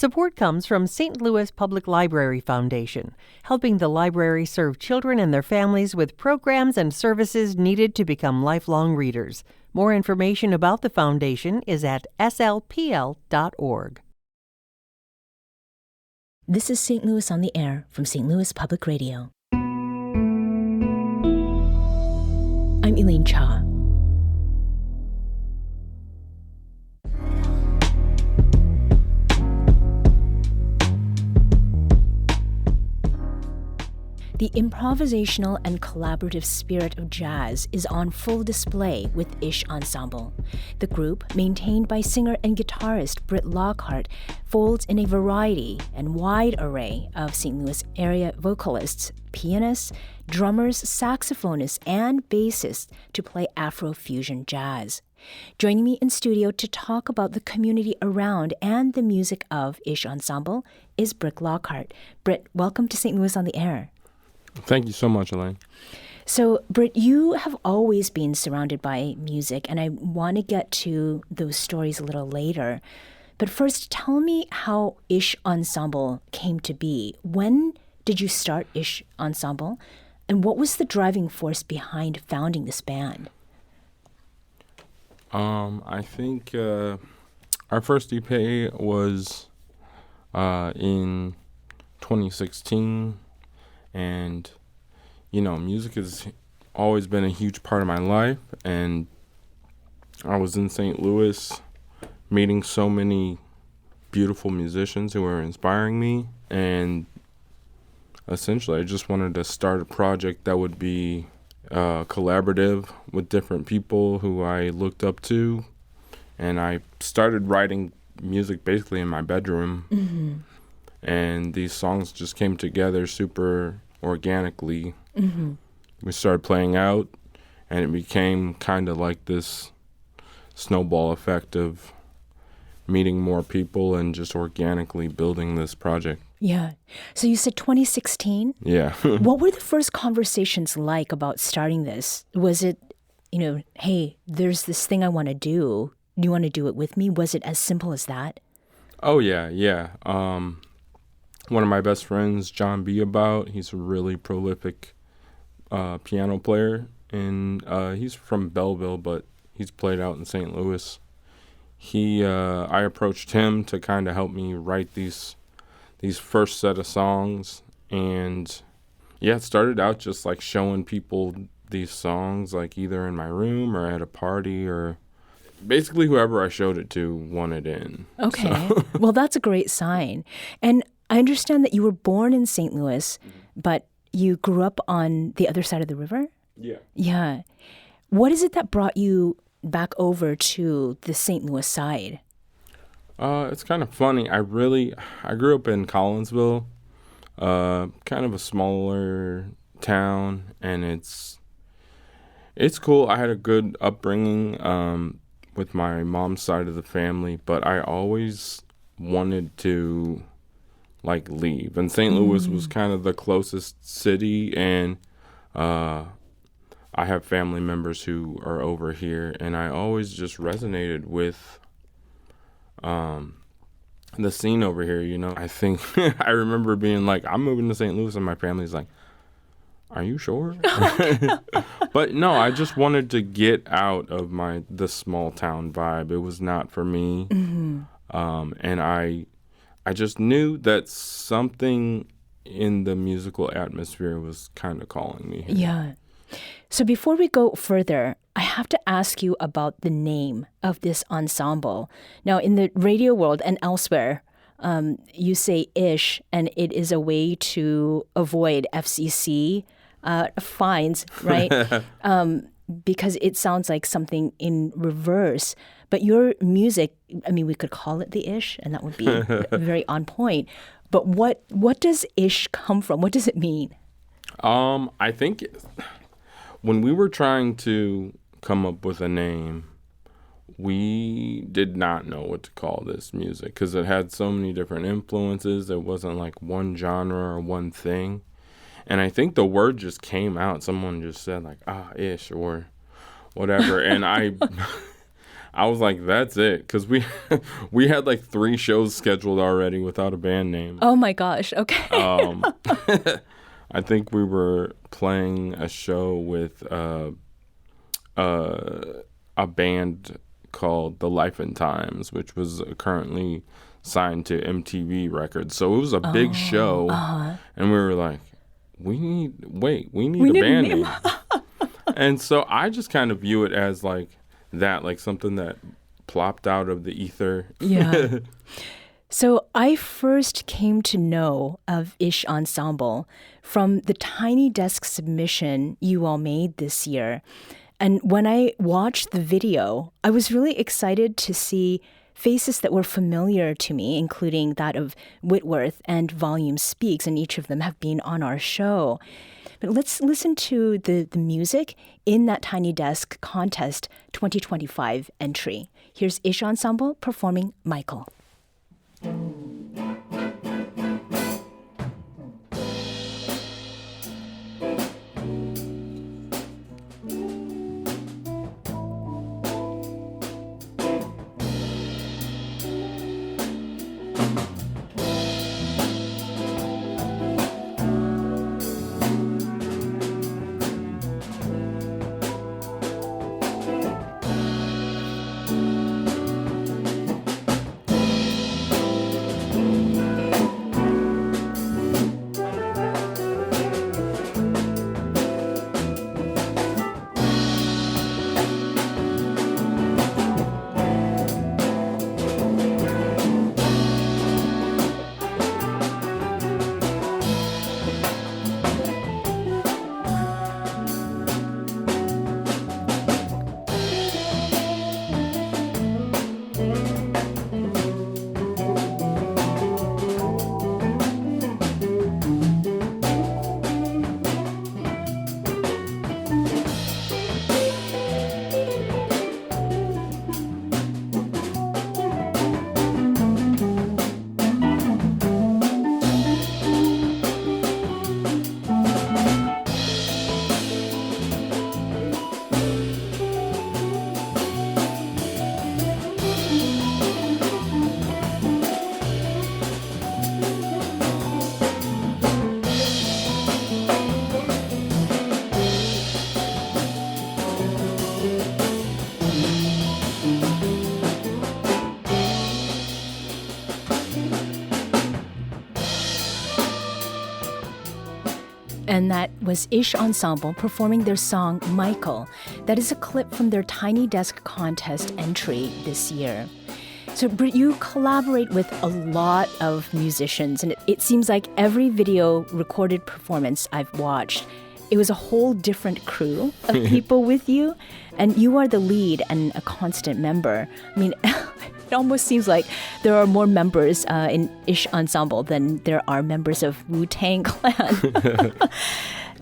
Support comes from St. Louis Public Library Foundation, helping the library serve children and their families with programs and services needed to become lifelong readers. More information about the foundation is at slpl.org. This is St. Louis on the Air from St. Louis Public Radio. I'm Elaine Cha. The improvisational and collaborative spirit of jazz is on full display with Ish Ensemble. The group, maintained by singer and guitarist Brit Lockhart, folds in a variety and wide array of St. Louis area vocalists, pianists, drummers, saxophonists, and bassists to play Afro-fusion jazz. Joining me in studio to talk about the community around and the music of Ish Ensemble is Brit Lockhart. Brit, welcome to St. Louis on the Air. Thank you so much, Elaine. So, Brit, you have always been surrounded by music, and I want to get to those stories a little later. But first, tell me how Ish Ensemble came to be. When did you start Ish Ensemble, and what was the driving force behind founding this band? I think our first EP was in 2016. And, music has always been a huge part of my life. And I was in St. Louis meeting so many beautiful musicians who were inspiring me. And essentially, I just wanted to start a project that would be collaborative with different people who I looked up to. And I started writing music basically in my bedroom. Mm-hmm. And these songs just came together super organically. Mm-hmm. We started playing out, and it became kind of like this snowball effect of meeting more people and just organically building this project. Yeah. So you said 2016? Yeah. What were the first conversations like about starting this? Was it, hey, there's this thing I want to do. Do you want to do it with me? Was it as simple as that? Oh, yeah. One of my best friends, John B. he's a really prolific piano player, and he's from Belleville, but he's played out in St. Louis. I approached him to kind of help me write these first set of songs, and it started out just like showing people these songs, like either in my room or at a party, or basically whoever I showed it to wanted in. Okay, well, that's a great sign. And I understand that you were born in St. Louis, but you grew up on the other side of the river? Yeah. Yeah. What is it that brought you back over to the St. Louis side? It's kind of funny. I grew up in Collinsville, kind of a smaller town, and it's cool. I had a good upbringing with my mom's side of the family, but I always wanted to leave. And St. Louis was kind of the closest city, and I have family members who are over here, and I always just resonated with the scene over here, I think I remember being like, I'm moving to St. Louis, and my family's like, are you sure? But no, I just wanted to get out of the small town vibe. It was not for me. Mm-hmm. And I just knew that something in the musical atmosphere was kind of calling me here. Yeah. So before we go further, I have to ask you about the name of this ensemble. Now, in the radio world and elsewhere, you say Ish, and it is a way to avoid FCC fines, right? Because it sounds like something in reverse. But your music, we could call it the Ish, and that would be very on point. But what does Ish come from? What does it mean? I think when we were trying to come up with a name, we did not know what to call this music because it had so many different influences. It wasn't like one genre or one thing. And I think the word just came out. Someone just said ish or whatever. And I was like, that's it. Because we had like 3 shows scheduled already without a band name. Oh my gosh. Okay. I think we were playing a show with a band called The Life and Times, which was currently signed to MTV Records. So it was a big show. And we were like, we need a band name. And so I just kind of view it as like that, like something that plopped out of the ether. Yeah. So I first came to know of Ish Ensemble from the Tiny Desk submission you all made this year. And when I watched the video, I was really excited to see faces that were familiar to me, including that of Whitworth and Volume Speaks, and each of them have been on our show. But let's listen to the music in that Tiny Desk Contest 2025 entry. Here's Ish Ensemble performing Michael. And that was Ish Ensemble performing their song Michael. That is a clip from their Tiny Desk Contest entry this year. So, Brit, you collaborate with a lot of musicians, and it seems like every video recorded performance I've watched, it was a whole different crew of people with you, and you are the lead and a constant member. I mean, it almost seems like there are more members in Ish Ensemble than there are members of Wu-Tang Clan.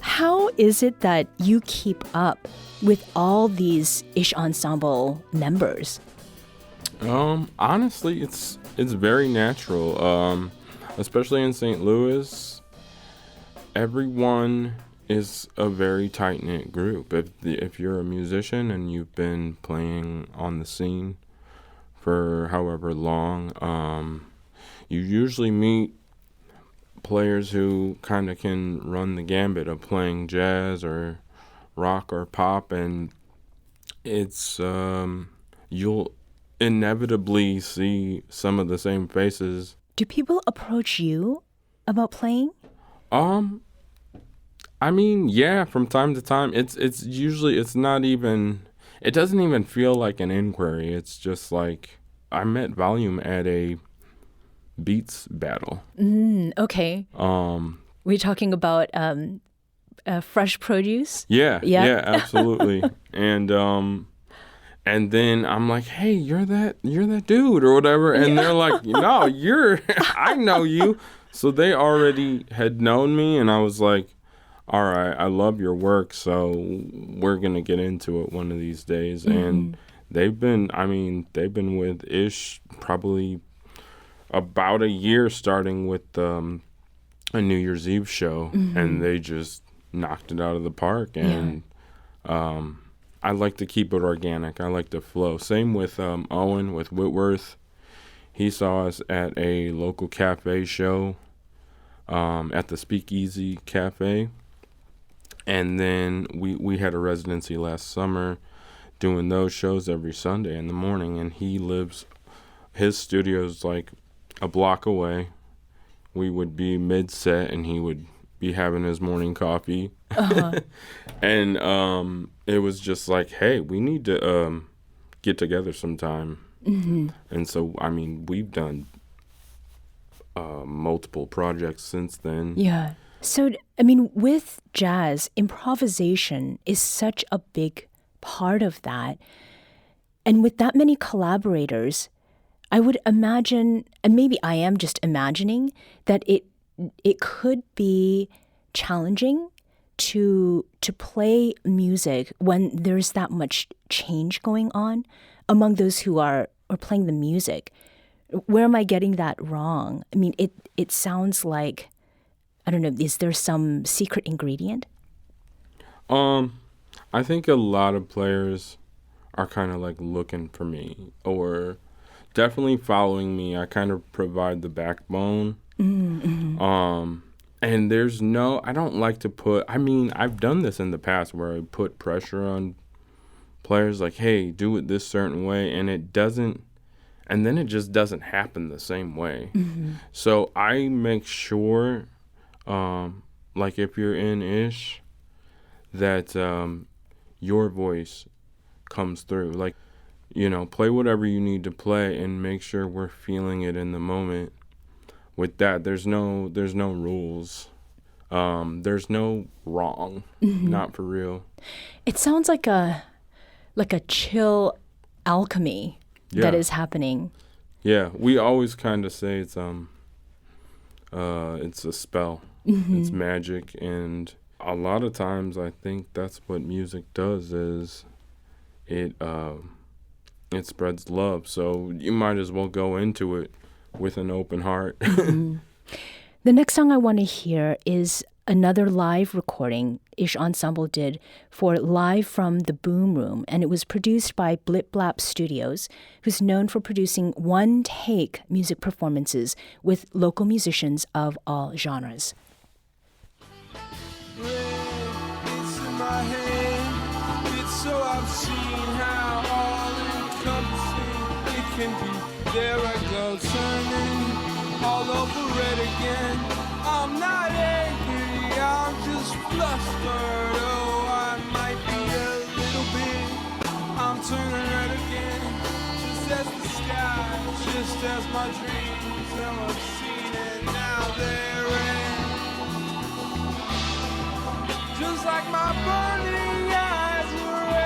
How is it that you keep up with all these Ish Ensemble members? Honestly, it's very natural. Especially in St. Louis, everyone is a very tight-knit group. If you're a musician and you've been playing on the scene for however long, you usually meet players who kind of can run the gambit of playing jazz or rock or pop, and it's you'll inevitably see some of the same faces. Do people approach you about playing? I mean, yeah, from time to time. It's usually, it doesn't even feel like an inquiry. It's just like, I met Volume at a Beats battle. Okay. We're talking about fresh produce? Yeah, absolutely. And then I'm like, hey, you're that dude or whatever. And they're like, no, I know you. So they already had known me, and I was like, all right, I love your work, so we're going to get into it one of these days. And they've been with Ish probably about a year, starting with a New Year's Eve show, and they just knocked it out of the park. And I I like to keep it organic. I like to flow. Same with Owen with Whitworth. He saw us at a local cafe show at the Speakeasy Cafe. And then we had a residency last summer doing those shows every Sunday in the morning. And his studio's like a block away. We would be mid-set and he would be having his morning coffee. Uh-huh. And it was just like, hey, we need to get together sometime. Mm-hmm. And so, I mean, we've done multiple projects since then. Yeah. So, I mean, with jazz, improvisation is such a big part of that. And with that many collaborators, I would imagine, and maybe I am just imagining, that it could be challenging to play music when there's that much change going on among those who are playing the music. Where am I getting that wrong? I mean, it sounds like, I don't know, is there some secret ingredient? I think a lot of players are kind of like looking for me or definitely following me. I kind of provide the backbone. Mm-hmm. And I don't like to I've done this in the past where I put pressure on players like, hey, do it this certain way, and then it just doesn't happen the same way. Mm-hmm. So I make sure, like if you're in Ish, that your voice comes through. Like, play whatever you need to play and make sure we're feeling it in the moment. With that, there's no rules. There's no wrong. Mm-hmm. Not for real. It sounds like a chill alchemy that is happening. Yeah, we always kind of say it's a spell. Mm-hmm. It's magic, and a lot of times I think that's what music does is it spreads love. So you might as well go into it with an open heart. Mm-hmm. The next song I want to hear is another live recording Ish Ensemble did for Live from the Boom Room, and it was produced by Blit Lockhart Studios, who's known for producing one-take music performances with local musicians of all genres. It's in my head. It's so I've seen how all-encompassing it can be. There I go, turning all over it again. I'm not angry, I'm just flustered. Oh, I might be a little bit. I'm turning red again, just as the sky, just as my dreams have seen it. Now they're red, just like my burning eyes are red.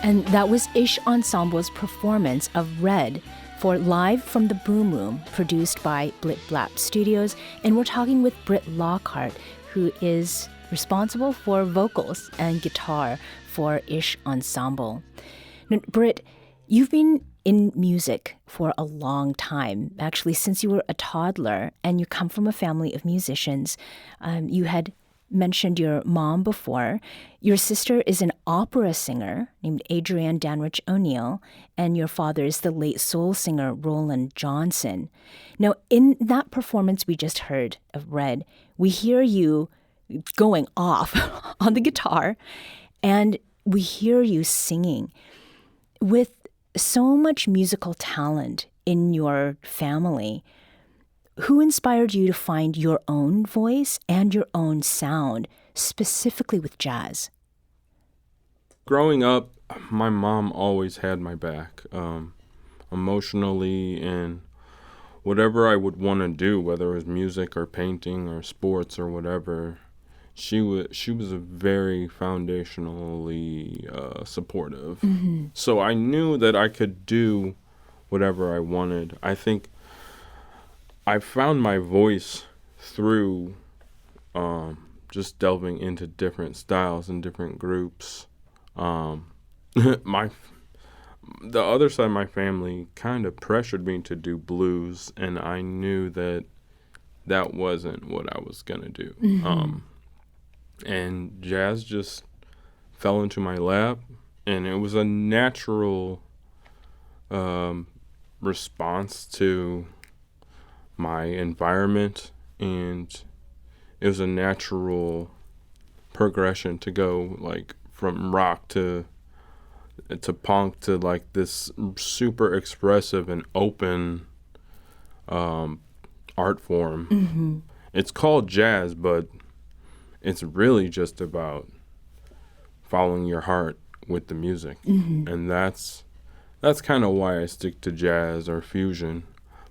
And that was Ish Ensemble's performance of Red for Live from the Boom Room, produced by Blit Lockhart Studios. And we're talking with Brit Lockhart, who is responsible for vocals and guitar for Ish Ensemble. Now, Brit, you've been in music for a long time, actually since you were a toddler, and you come from a family of musicians. You had mentioned your mom before. Your sister is an opera singer named Adrienne Danrich O'Neill, and your father is the late soul singer Roland Johnson. Now, in that performance we just heard of Red, we hear you going off on the guitar, and we hear you singing. With so much musical talent in your family, who inspired you to find your own voice and your own sound, specifically with jazz? Growing up, my mom always had my back, emotionally, and whatever I would want to do, whether it was music or painting or sports or whatever, she was a very foundationally supportive. Mm-hmm. So I knew that I could do whatever I wanted. I think I found my voice through just delving into different styles and different groups. The other side of my family kind of pressured me to do blues, and I knew that that wasn't what I was gonna do. Mm-hmm. And jazz just fell into my lap, and it was a natural response to my environment, and it was a natural progression to go like from rock to punk to like this super expressive and open art form. Mm-hmm. It's called jazz, but it's really just about following your heart with the music. Mm-hmm. And that's kind of why I stick to jazz or fusion.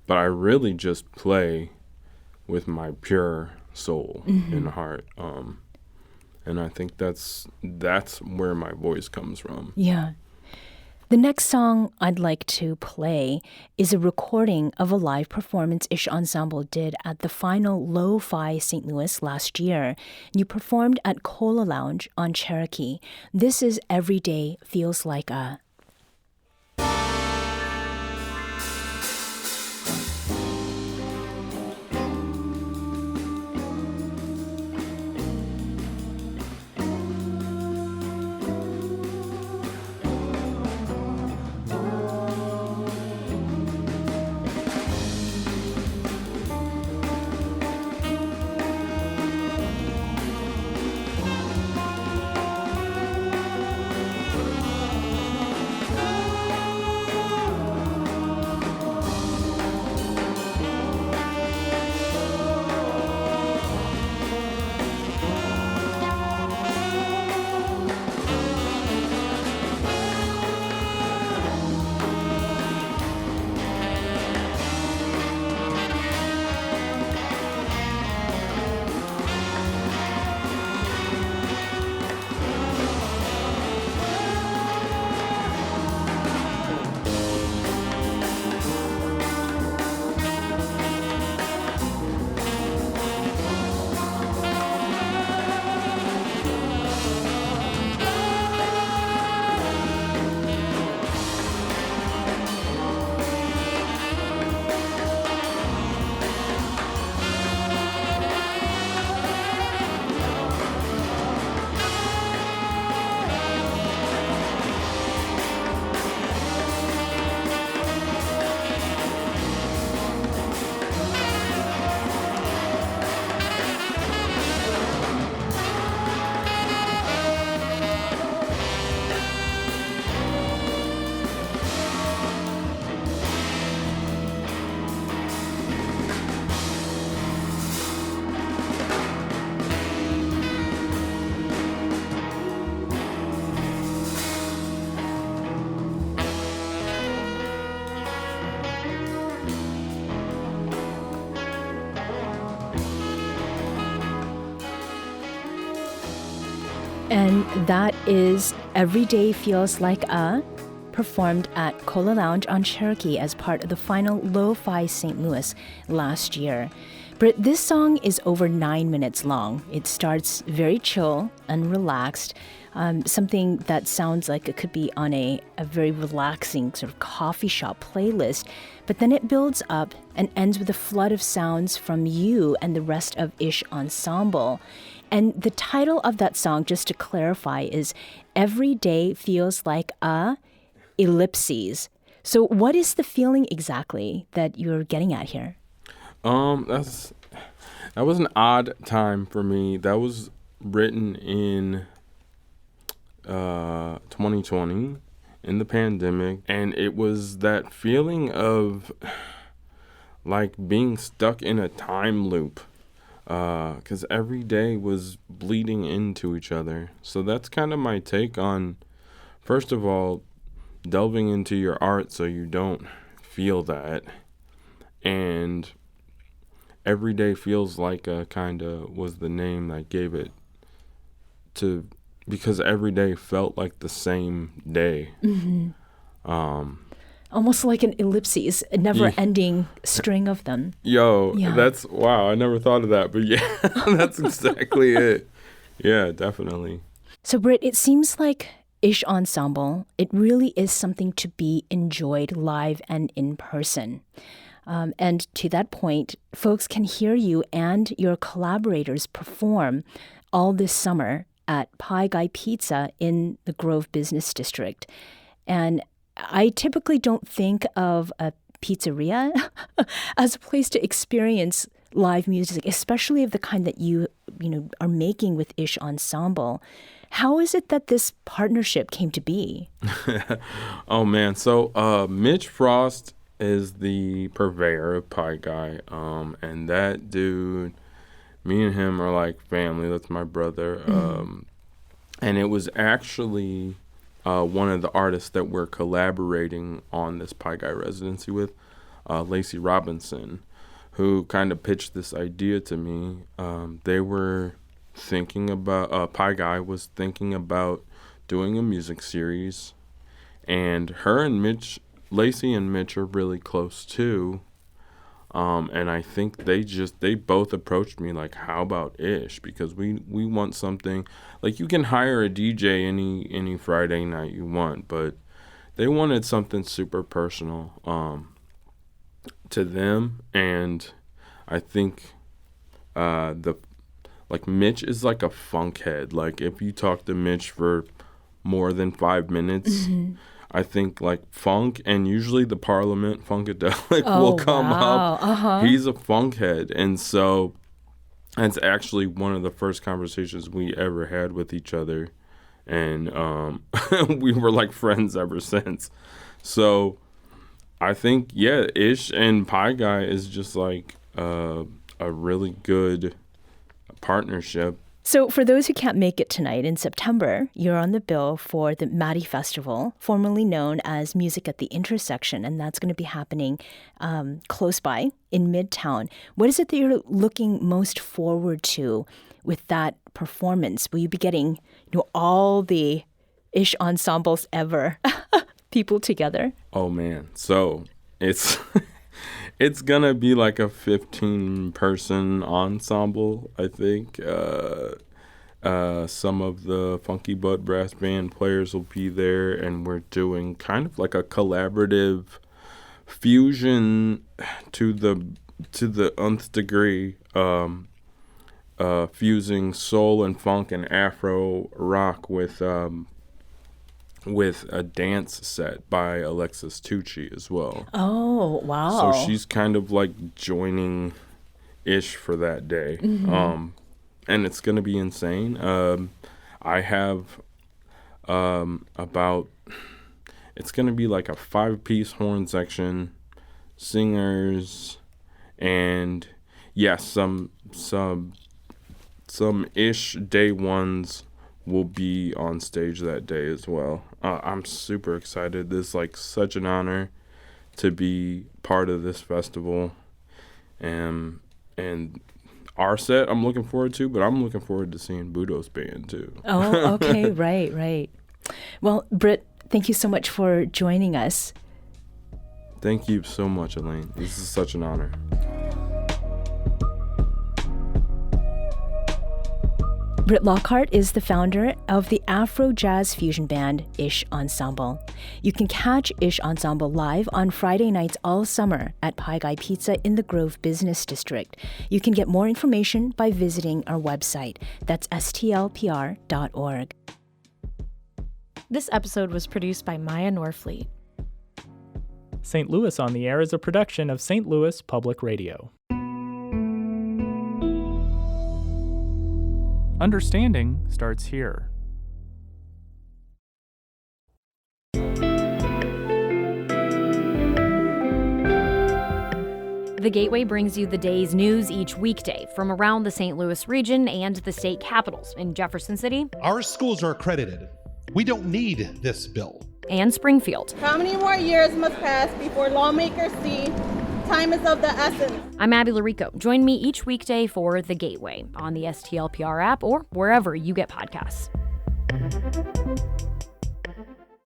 But I really just play with my pure soul and heart. And I think that's where my voice comes from. Yeah. The next song I'd like to play is a recording of a live performance Ish Ensemble did at the final Lo-Fi St. Louis last year. You performed at Cola Lounge on Cherokee. This is Every Day Feels Like a... And that is Every Day Feels Like a, performed at Cola Lounge on Cherokee as part of the final Lo-Fi St. Louis last year. Brit, this song is over 9 minutes long. It starts very chill and relaxed, something that sounds like it could be on a very relaxing sort of coffee shop playlist. But then it builds up and ends with a flood of sounds from you and the rest of Ish Ensemble. And the title of that song, just to clarify, is Every Day Feels Like a Ellipses. So what is the feeling exactly that you're getting at here? That was an odd time for me. That was written in 2020 in the pandemic, and it was that feeling of like being stuck in a time loop, because every day was bleeding into each other. So that's kind of my take on, first of all, delving into your art so you don't feel that, and Every Day Feels Like a kind of was the name I gave it to, because every day felt like the same day. Almost like an ellipses, a never-ending string of them. That's, wow, I never thought of that, but yeah, that's exactly it. Yeah, definitely. So Brit, it seems like Ish Ensemble, it really is something to be enjoyed live and in person. And to that point, folks can hear you and your collaborators perform all this summer at Pie Guy Pizza in the Grove Business District. And I typically don't think of a pizzeria as a place to experience live music, especially of the kind that you are making with Ish Ensemble. How is it that this partnership came to be? Oh, man. So Mitch Frost is the purveyor of Pie Guy. And that dude, me and him are like family. That's my brother. And it was actually one of the artists that we're collaborating on this Pie Guy residency with, Lacey Robinson, who kind of pitched this idea to me. They were thinking about, Pie Guy was thinking about doing a music series, and her and Lacey and Mitch are really close too. And I think they both approached me like, how about Ish? Because we want something, like you can hire a DJ any Friday night you want, but they wanted something super personal to them. And I think Mitch is like a funk head. Like if you talk to Mitch for more than 5 minutes, I think like funk and usually the Parliament Funkadelic will come up. He's a funk head. And so that's actually one of the first conversations we ever had with each other. And we were like friends ever since. So I think, yeah, Ish and Pie Guy is just like a really good partnership. So for those who can't make it tonight, in September, you're on the bill for the Maddie Festival, formerly known as Music at the Intersection, and that's going to be happening close by in Midtown. What is it that you're looking most forward to with that performance? Will you be getting all the Ish ensembles ever people together? Oh, man. So it's... It's going to be like a 15-person ensemble, I think. Some of the Funky Butt Brass Band players will be there, and we're doing kind of like a collaborative fusion to the nth degree, fusing soul and funk and Afro rock with a dance set by Alexis Tucci as well. Oh, wow. So she's kind of like joining Ish for that day. And it's going to be insane. I have it's going to be like a 5-piece horn section, singers, and yes, some Ish day ones will be on stage that day as well. I'm super excited. This is like such an honor to be part of this festival. And our set I'm looking forward to, but I'm looking forward to seeing Budo's band too. Oh, okay. Right. Well, Brit, thank you so much for joining us. Thank you so much, Elaine. This is such an honor. Brit Lockhart is the founder of the Afro jazz fusion band Ish Ensemble. You can catch Ish Ensemble live on Friday nights all summer at Pie Guy Pizza in the Grove Business District. You can get more information by visiting our website. That's stlpr.org. This episode was produced by Maya Norfleet. St. Louis on the Air is a production of St. Louis Public Radio. Understanding starts here. The Gateway brings you the day's news each weekday from around the St. Louis region and the state capitals in Jefferson City. Our schools are accredited. We don't need this bill. And Springfield. How many more years must pass before lawmakers see time is of the essence? I'm Abby Larico. Join me each weekday for The Gateway on the STLPR app or wherever you get podcasts.